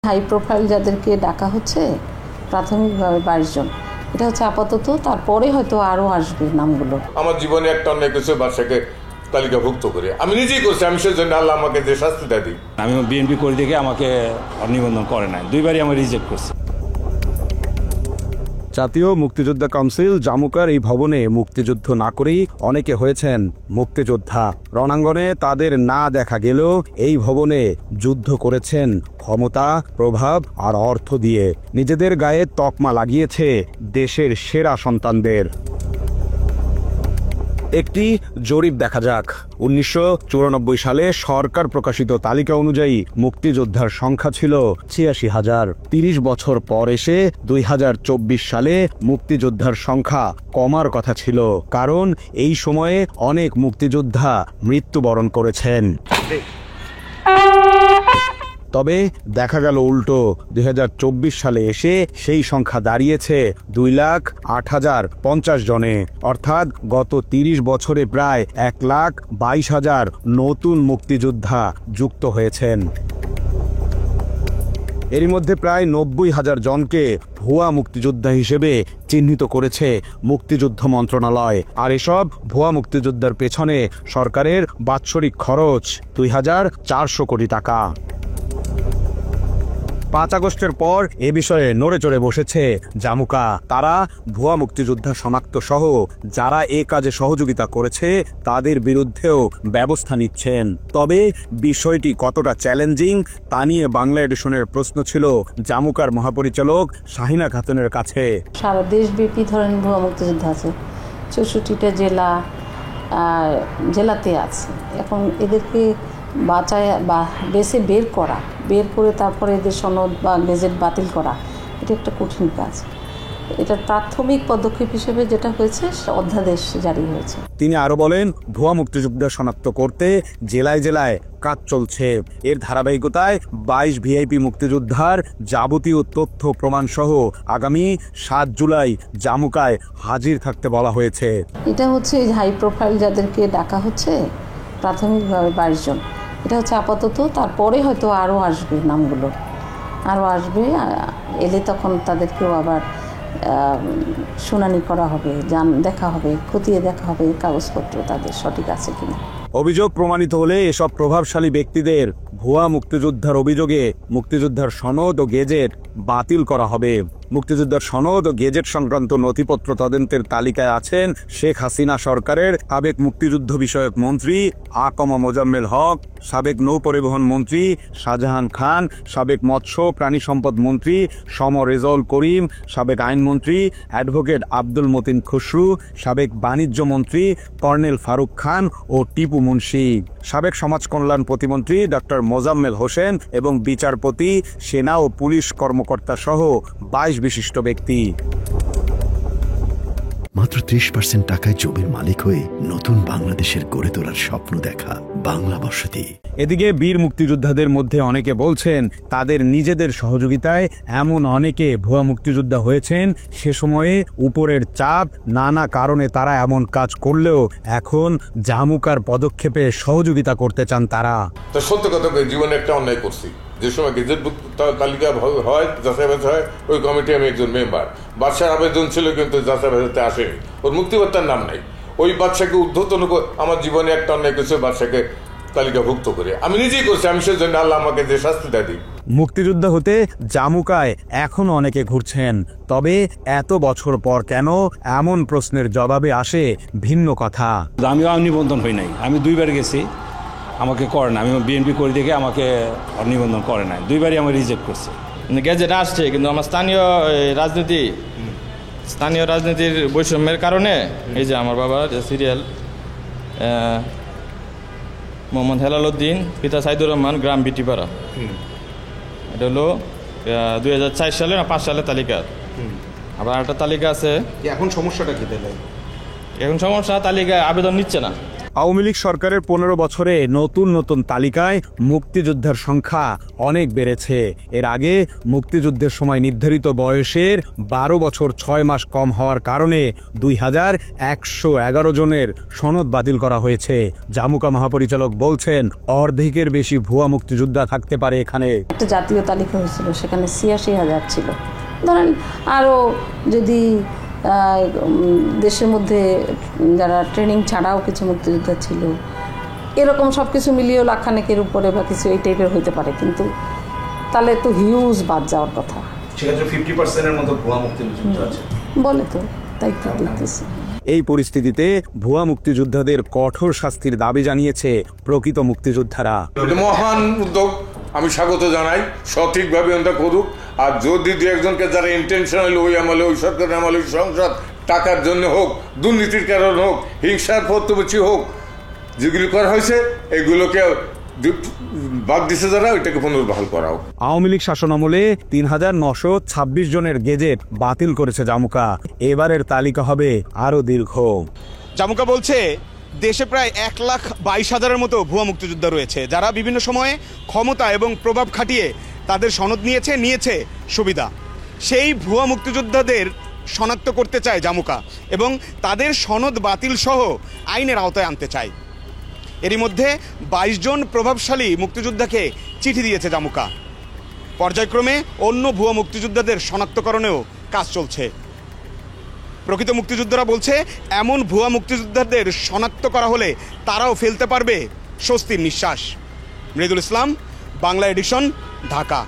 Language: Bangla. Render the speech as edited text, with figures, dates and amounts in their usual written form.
হাই প্রোফাইল যাদেরকে ডাকা হচ্ছে প্রাথমিকভাবে 22 জন, এটা হচ্ছে আপাতত, তারপরে হয়তো আরও আসবে নামগুলো। আমার জীবনে একটা অন্যায় কিছু বাচ্চাকে তালিকাভুক্ত করে আমি নিজেই করছি, আমি সেজন্য আল্লাহ আমাকে যে শাস্তিটা দিই। আমি বিএনপি করে দেখে আমাকে নিবন্ধন করে নাই, দুইবারই আমি রিজেক্ট করছি। জাতীয় মুক্তিযোদ্ধা কাউন্সিল জামুকার এই ভবনে মুক্তিযুদ্ধ না করেই অনেকে হয়েছেন মুক্তিযোদ্ধা। রণাঙ্গনে তাদের না দেখা গেলেও এই ভবনে যুদ্ধ করেছেন ক্ষমতা, প্রভাব আর অর্থ দিয়ে। নিজেদের গায়ে তকমা লাগিয়েছে দেশের সেরা সন্তানদের। একটি জরিপ দেখা যাক। 1994 সালে সরকার প্রকাশিত তালিকা অনুযায়ী মুক্তিযোদ্ধার সংখ্যা ছিল 86,000। 30 বছর পর এসে 2024 সালে মুক্তিযোদ্ধার সংখ্যা কমার কথা ছিল, কারণ এই সময়ে অনেক মুক্তিযোদ্ধা মৃত্যুবরণ করেছেন। তবে দেখা গেল উল্টো, 2024 সালে এসে সেই সংখ্যা দাঁড়িয়েছে 2,08,050 জনে। অর্থাৎ গত 30 বছরে প্রায় 1,22,000 নতুন মুক্তিযোদ্ধা যুক্ত হয়েছেন। এরই মধ্যে প্রায় 90,000 জনকে ভুয়া মুক্তিযোদ্ধা হিসেবে চিহ্নিত করেছে মুক্তিযুদ্ধ মন্ত্রণালয়। আর এসব ভুয়া মুক্তিযোদ্ধার পেছনে সরকারের বাৎসরিক খরচ 2,400 কোটি টাকা। 5 আগস্টের পর এ বিষয়ে নড়ে চড়ে বসেছে জামুকা। তারা ভুয়া মুক্তিযোদ্ধা শনাক্ত সহ যারা এ কাজে সহযোগিতা করেছে তাদের বিরুদ্ধেও ব্যবস্থা নিচ্ছেন। তবে বিষয়টি কতটা চ্যালেঞ্জিং তা নিয়ে বাংলা এডিশনের প্রশ্ন ছিল জামুকার মহাপরিচালক শাহিনা খাতুনের কাছে। সারা দেশব্যাপী ধরেন ভুয়া মুক্তিযোদ্ধা আছে, 64টা জেলাতে আছে। এখন এদেরকে বাঁচায় বা বেছে বের করে তারপরে এদের সনদ বা গেজেট বাতিল করা, এটা একটা কঠিন কাজ। এটার প্রাথমিক পদক্ষেপ হিসেবে যেটা হয়েছে, অধ্যাদেশ জারি হয়েছে। তিনি আরো বলেন, ভুয়া মুক্তিযোদ্ধা শনাক্ত করতে জেলায় জেলায় কাজ চলছে। এর ধারাবাহিকতায় 22 ভিআইপি মুক্তিযোদ্ধার যাবতীয় তথ্য প্রমাণ সহ আগামী 7 জুলাই জামুকায় হাজির থাকতে বলা হয়েছে। এটা হচ্ছে হাই প্রোফাইল যাদেরকে ডাকা হচ্ছে প্রাথমিকভাবে 22 জন, এটা হচ্ছে আপাতত, তারপরে হয়তো আরও আসবে নামগুলো, আরও আসবে। এলে তখন তাদেরকেও আবার শুনানি করা হবে, দেখা হবে, খতিয়ে দেখা হবে কাগজপত্র তাদের সঠিক আছে কিনা। অভিযোগ প্রমাণিত হলে এসব প্রভাবশালী ব্যক্তিদের ভুয়া মুক্তিযোদ্ধার অভিযোগে মুক্তিযোদ্ধার সনদ ও গেজেট বাতিল করা হবে। মুক্তিযোদ্ধার সনদ ও গেজেট সংক্রান্ত নথিপত্র তদন্তের তালিকায় আছেন শেখ হাসিনা সরকারের সাবেক মুক্তিযুদ্ধ বিষয়ক মন্ত্রী আকম মোজাম্মেল হক, সাবেক নৌ পরিবহন মন্ত্রী শাহজাহান খান, সাবেক মৎস্য প্রাণী সম্পদ মন্ত্রী সম রেজাউল করিম, সাবেক আইনমন্ত্রী অ্যাডভোকেট আব্দুল মতিন খসরু, সাবেক বাণিজ্য মন্ত্রী কর্নেল ফারুক খান ও টিপু মুন্সি, সাবেক সমাজ কল্যাণ প্রতিমন্ত্রী ডক্টর মোজাম্মেল হোসেন এবং বিচারপতি, সেনা ও পুলিশ কর্মকর্তা সহ 22 বিশিষ্ট ব্যক্তি। মাত্র 30% টাকায় জমির মালিক হয়ে নতুন বাংলাদেশের গড়ে তোলার স্বপ্ন দেখা বাংলা বসতি। এদিকে বীর মুক্তিযোদ্ধাদের মধ্যে অনেকে বলছেন তাদের নিজেদের সহযোগিতায় এমন অনেকে ভুয়া মুক্তিযোদ্ধা হয়েছেন, সে সময়ে উপরের চাপ, নানা কারণে তারা এমন কাজ করলেও এখন জামুকার পদক্ষেপে সহযোগিতা করতে চান তারা। তো সত্য কথা, জীবনে একটা অন্যায় করছি। যে সময় গেজেট তালিকা হয়, যাচাই বাছাই হয়, ওই কমিটি আমি একজন মেম্বার। বাদশার আবেদন ছিল কিন্তু যাচাই বাছাইতে আসেনি, ওর মুক্তিবার্তার নাম নাই। ওই বাদশাকে উদ্ধতন আমার জীবনে একটা অন্যায় কিছু বাদশাকে তালিকাভুক্ত করে আমি নিজেই করছি, আমি সেজন্য আল্লাহ আমাকে যে শাস্তিটা দিই। মুক্তিযুদ্ধ হতে জামুকায় এখনো অনেকে ঘুরছেন, তবে এত বছর পর কেন এমন প্রশ্নের জবাবে আসে ভিন্ন কথা। আমিও নিবন্ধন হই নাই, আমি 2বার গেছি, আমাকে করে না। আমি বিএনপি করে দেখে আমাকে নিবন্ধন করে নাই, 2বারই আমি রিজেক্ট করছি। গেজেট আসছে, কিন্তু আমার স্থানীয় রাজনীতির বৈষম্যের কারণে এই যে আমার বাবার সিরিয়াল মোহাম্মদ হেলাল উদ্দিন, পিতা সাইদুর রহমান, গ্রাম বিটিপাড়া, এটা হলো 2004 সালে না 5 সালের তালিকা। আবার একটা তালিকা আছে। এখন সমস্যাটা কি? এখন সমস্যা, তালিকায় আবেদন নিচ্ছে না। আওয়ামী লীগ সরকারের 15 বছরে নতুন নতুন তালিকায় মুক্তিযোদ্ধার সংখ্যা অনেক বেড়েছে। এর আগে মুক্তিযুদ্ধের সময় নির্ধারিত বয়সের 12 বছর 6 মাস কম হওয়ার কারণে 2111 জনের সনদ বাতিল করা হয়েছে। জামুকা মহাপরিচালক বলছেন অর্ধেকের বেশি ভুয়া মুক্তিযোদ্ধা থাকতে পারে এখানে। একটা জাতীয় তালিকা হয়েছিল, সেখানে 86,000 ছিল। ধরেন আরও যদি দেশের মধ্যে যারা ট্রেনিং ছাড়াও কিছু মুক্তিযোদ্ধা ছিল, এরকম সব কিছু মিলিয়েও লাখখানেকের উপরে বা কিছু এই টাইপের হতে পারে, কিন্তু তাহলে তো হিউজ বাদ যাওয়ার কথা। সেক্ষেত্রে 50%-এর মতো ভুয়া মুক্তিযোদ্ধা আছে বলে তো, তাই তো দেখতেছি। এই পরিস্থিতিতে ভুয়া মুক্তিযোদ্ধাদের কঠোর শাস্তির দাবি জানিয়েছে প্রকৃত মুক্তিযোদ্ধারা। মহান উদ্যোগ, আমি স্বাগত জানাই, সঠিকভাবে ওটা করুক। আর যদি দু একজনকে যারা ইন্টেনশনাল ওই আমলে, ওই সরকারের আমলে, ওই সংসদ টাকার জন্য হোক, দুর্নীতির কারণ হোক, হিংসার প্রত্যবচী হোক, যেগুলি করা হয়েছে এগুলোকে বাদ দিছে যারা, ওইটাকে পুনর্বহাল করাও। আওয়ামী লীগ শাসনামলে ৩,৯26 জনের গেজেট বাতিল করেছে জামুকা। এবারের তালিকা হবে আরো দীর্ঘ। জামুকা বলছে দেশে প্রায় 1,22,000-এর মতো ভুয়া মুক্তিযোদ্ধা রয়েছে, যারা বিভিন্ন সময়ে ক্ষমতা এবং প্রভাব খাটিয়ে তাদের সনদ নিয়েছে সুবিধা। সেই ভুয়া মুক্তিযোদ্ধাদের শনাক্ত করতে চায় জামুকা এবং তাদের সনদ বাতিল সহ আইনের আওতায় আনতে চায়। এরই মধ্যে 22 জন প্রভাবশালী মুক্তিযোদ্ধাকে চিঠি দিয়েছে জামুকা। পর্যায়ক্রমে অন্য ভুয়া মুক্তিযোদ্ধাদের শনাক্তকরণেও কাজ চলছে। প্রকৃত মুক্তিযোদ্ধারা বলছে এমন ভুয়া মুক্তিযোদ্ধাদের শনাক্ত করা হলে তারাও ফেলতে পারবে স্বস্তির নিঃশ্বাস। মৃদুল ইসলাম, বাংলা এডিশন, ঢাকা।